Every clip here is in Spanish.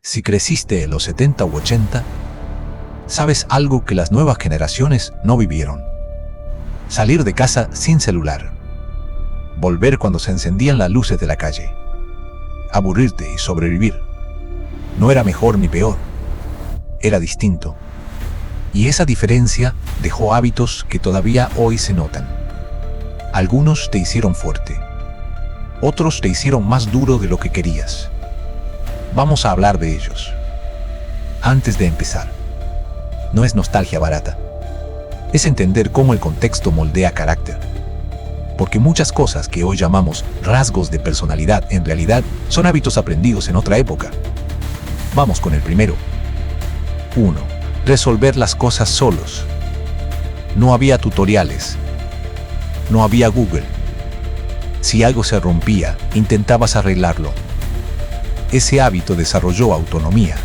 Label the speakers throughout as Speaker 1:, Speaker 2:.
Speaker 1: Si creciste en los 70 u 80, sabes algo que las nuevas generaciones no vivieron. Salir de casa sin celular. Volver cuando se encendían las luces de la calle. Aburrirte y sobrevivir. No era mejor ni peor. Era distinto. Y esa diferencia dejó hábitos que todavía hoy se notan. Algunos te hicieron fuerte. Otros te hicieron más duro de lo que querías. Vamos a hablar de ellos. Antes de empezar, no es nostalgia barata. Es entender cómo el contexto moldea carácter. Porque muchas cosas que hoy llamamos rasgos de personalidad en realidad son hábitos aprendidos en otra época. Vamos con el primero. 1. Resolver las cosas solos. No había tutoriales. No había Google. Si algo se rompía, intentabas arreglarlo. Ese hábito desarrolló autonomía,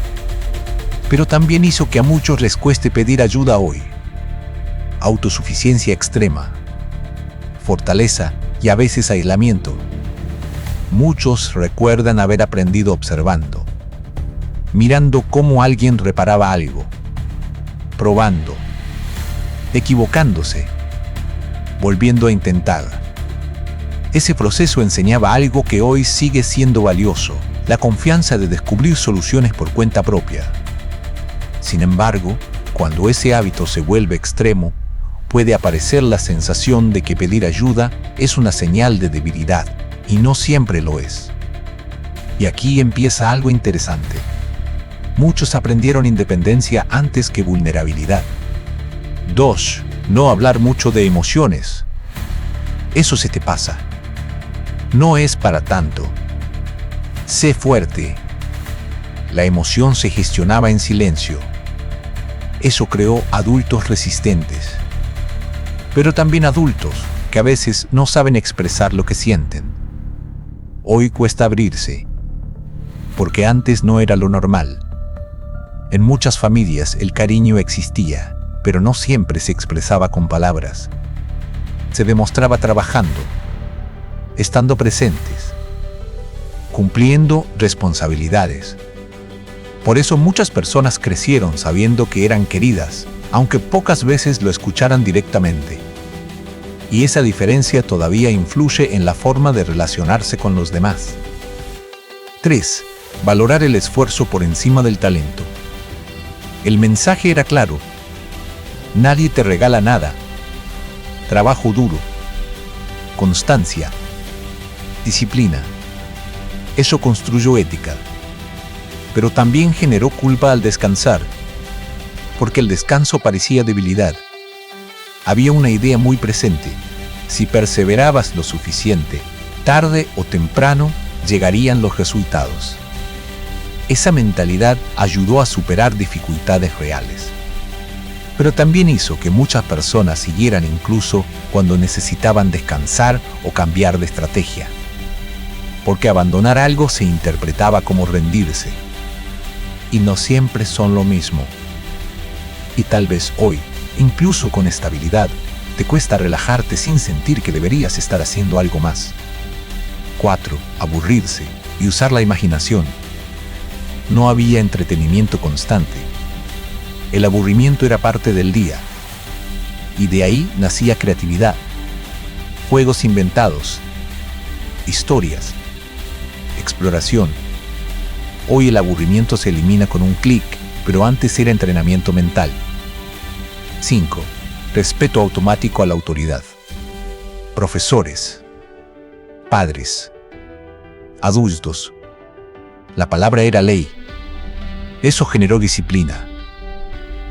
Speaker 1: pero también hizo que a muchos les cueste pedir ayuda hoy. Autosuficiencia extrema, fortaleza y a veces aislamiento. Muchos recuerdan haber aprendido observando, mirando cómo alguien reparaba algo, probando, equivocándose, volviendo a intentar. Ese proceso enseñaba algo que hoy sigue siendo valioso: la confianza de descubrir soluciones por cuenta propia. Sin embargo, cuando ese hábito se vuelve extremo, puede aparecer la sensación de que pedir ayuda es una señal de debilidad, y no siempre lo es. Y aquí empieza algo interesante. Muchos aprendieron independencia antes que vulnerabilidad. 2. No hablar mucho de emociones. Eso se te pasa. No es para tanto. Sé fuerte. La emoción se gestionaba en silencio. Eso creó adultos resistentes. Pero también adultos que a veces no saben expresar lo que sienten. Hoy cuesta abrirse, porque antes no era lo normal. En muchas familias el cariño existía, pero no siempre se expresaba con palabras. Se demostraba trabajando, estando presentes, cumpliendo responsabilidades. Por eso muchas personas crecieron sabiendo que eran queridas, aunque pocas veces lo escucharan directamente. Y esa diferencia todavía influye en la forma de relacionarse con los demás. 3. Valorar el esfuerzo por encima del talento. El mensaje era claro: nadie te regala nada. Trabajo duro, constancia, disciplina. Eso construyó ética. Pero también generó culpa al descansar, porque el descanso parecía debilidad. Había una idea muy presente: si perseverabas lo suficiente, tarde o temprano llegarían los resultados. Esa mentalidad ayudó a superar dificultades reales. Pero también hizo que muchas personas siguieran incluso cuando necesitaban descansar o cambiar de estrategia. Porque abandonar algo se interpretaba como rendirse. Y no siempre son lo mismo. Y tal vez hoy, incluso con estabilidad, te cuesta relajarte sin sentir que deberías estar haciendo algo más. 4. Aburrirse y usar la imaginación. No había entretenimiento constante. El aburrimiento era parte del día. Y de ahí nacía creatividad, juegos inventados, historias, exploración. Hoy el aburrimiento se elimina con un clic, pero antes era entrenamiento mental. 5. Respeto automático a la autoridad. Profesores, padres, adultos. La palabra era ley. Eso generó disciplina,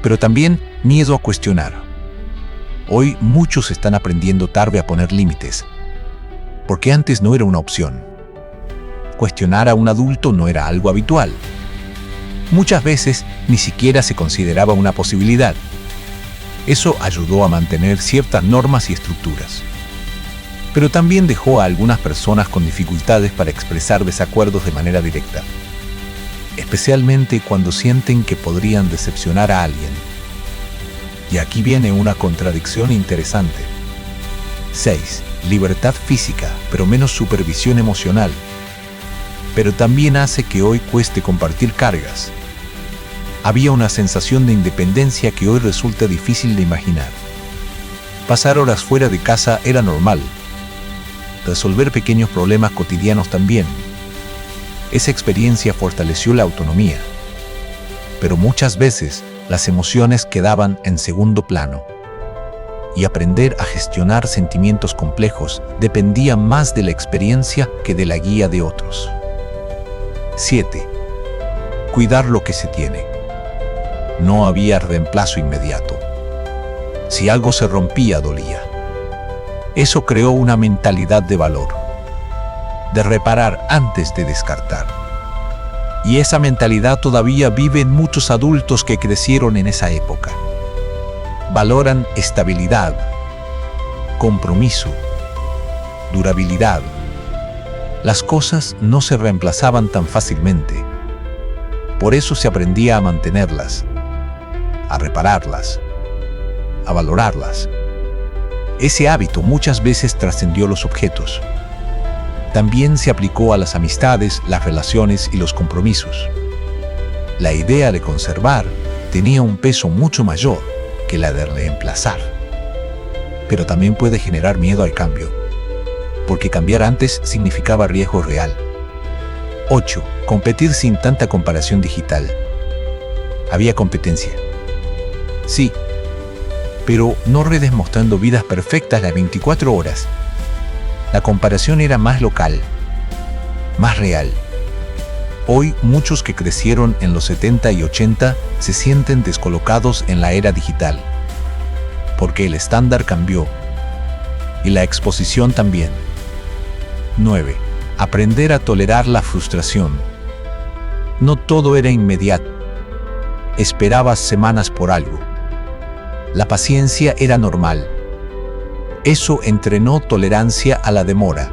Speaker 1: pero también miedo a cuestionar. Hoy muchos están aprendiendo tarde a poner límites, porque antes no era una opción. Cuestionar a un adulto no era algo habitual. Muchas veces ni siquiera se consideraba una posibilidad. Eso ayudó a mantener ciertas normas y estructuras. Pero también dejó a algunas personas con dificultades para expresar desacuerdos de manera directa, especialmente cuando sienten que podrían decepcionar a alguien. Y aquí viene una contradicción interesante. 6. Libertad física, pero menos supervisión emocional. pero también hace que hoy cueste compartir cargas. Había una sensación de independencia que hoy resulta difícil de imaginar. Pasar horas fuera de casa era normal. Resolver pequeños problemas cotidianos también. Esa experiencia fortaleció la autonomía. Pero muchas veces las emociones quedaban en segundo plano. Y aprender a gestionar sentimientos complejos dependía más de la experiencia que de la guía de otros. 7. Cuidar lo que se tiene. No había reemplazo inmediato. Si algo se rompía, dolía. Eso creó una mentalidad de valor, de reparar antes de descartar. Y esa mentalidad todavía vive en muchos adultos que crecieron en esa época. Valoran estabilidad, compromiso, durabilidad. Las cosas no se reemplazaban tan fácilmente. Por eso se aprendía a mantenerlas, a repararlas, a valorarlas. Ese hábito muchas veces trascendió los objetos. También se aplicó a las amistades, las relaciones y los compromisos. La idea de conservar tenía un peso mucho mayor que la de reemplazar. Pero también puede generar miedo al cambio, porque cambiar antes significaba riesgo real. 8. Competir sin tanta comparación digital. Había competencia. Sí, pero no redes mostrando vidas perfectas las 24 horas. La comparación era más local, más real. Hoy muchos que crecieron en los 70 y 80 se sienten descolocados en la era digital, porque el estándar cambió y la exposición también. 9. Aprender a tolerar la frustración. No todo era inmediato. Esperabas semanas por algo. La paciencia era normal. Eso entrenó tolerancia a la demora.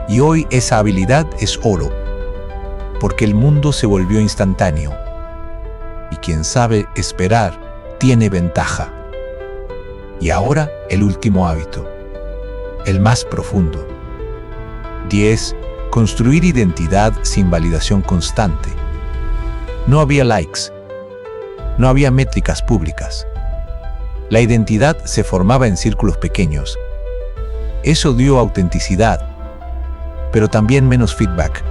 Speaker 1: Y hoy esa habilidad es oro, porque el mundo se volvió instantáneo. Y quien sabe esperar tiene ventaja. Y ahora el último hábito, el más profundo. 10. Construir identidad sin validación constante. No había likes. No había métricas públicas. La identidad se formaba en círculos pequeños. Eso dio autenticidad, pero también menos feedback.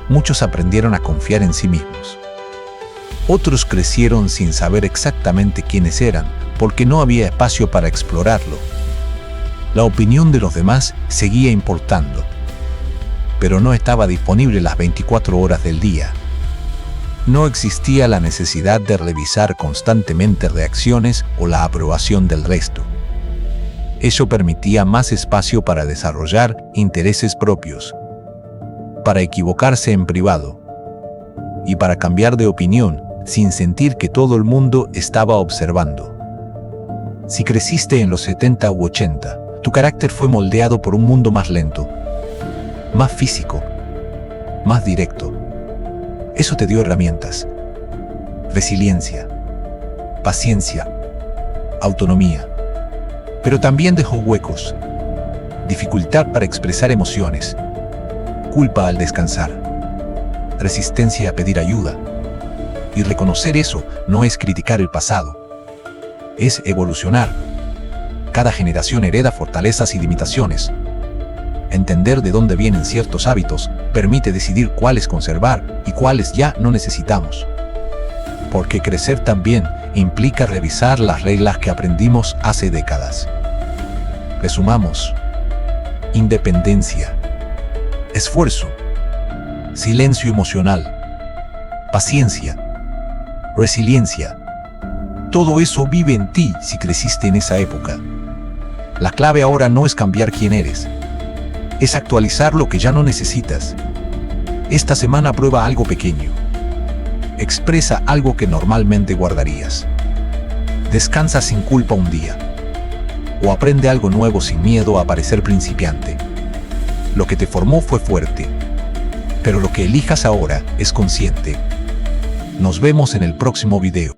Speaker 1: Muchos aprendieron a confiar en sí mismos. Otros crecieron sin saber exactamente quiénes eran, porque no había espacio para explorarlo. La opinión de los demás seguía importando, pero no estaba disponible las 24 horas del día. No existía la necesidad de revisar constantemente reacciones o la aprobación del resto. Eso permitía más espacio para desarrollar intereses propios, para equivocarse en privado y para cambiar de opinión sin sentir que todo el mundo estaba observando. Si creciste en los 70 u 80, tu carácter fue moldeado por un mundo más lento, más físico, más directo. Eso te dio herramientas, resiliencia, paciencia, autonomía, pero también dejó huecos, dificultad para expresar emociones, culpa al descansar, resistencia a pedir ayuda. Y reconocer eso no es criticar el pasado, es evolucionar. Cada generación hereda fortalezas y limitaciones. Entender de dónde vienen ciertos hábitos permite decidir cuáles conservar y cuáles ya no necesitamos. Porque crecer también implica revisar las reglas que aprendimos hace décadas. Resumamos: independencia, esfuerzo, silencio emocional, paciencia, resiliencia. Todo eso vive en ti si creciste en esa época. La clave ahora no es cambiar quién eres, es actualizar lo que ya no necesitas. Esta semana prueba algo pequeño. Expresa algo que normalmente guardarías. Descansa sin culpa un día. O aprende algo nuevo sin miedo a parecer principiante. Lo que te formó fue fuerte, pero lo que elijas ahora es consciente. Nos vemos en el próximo video.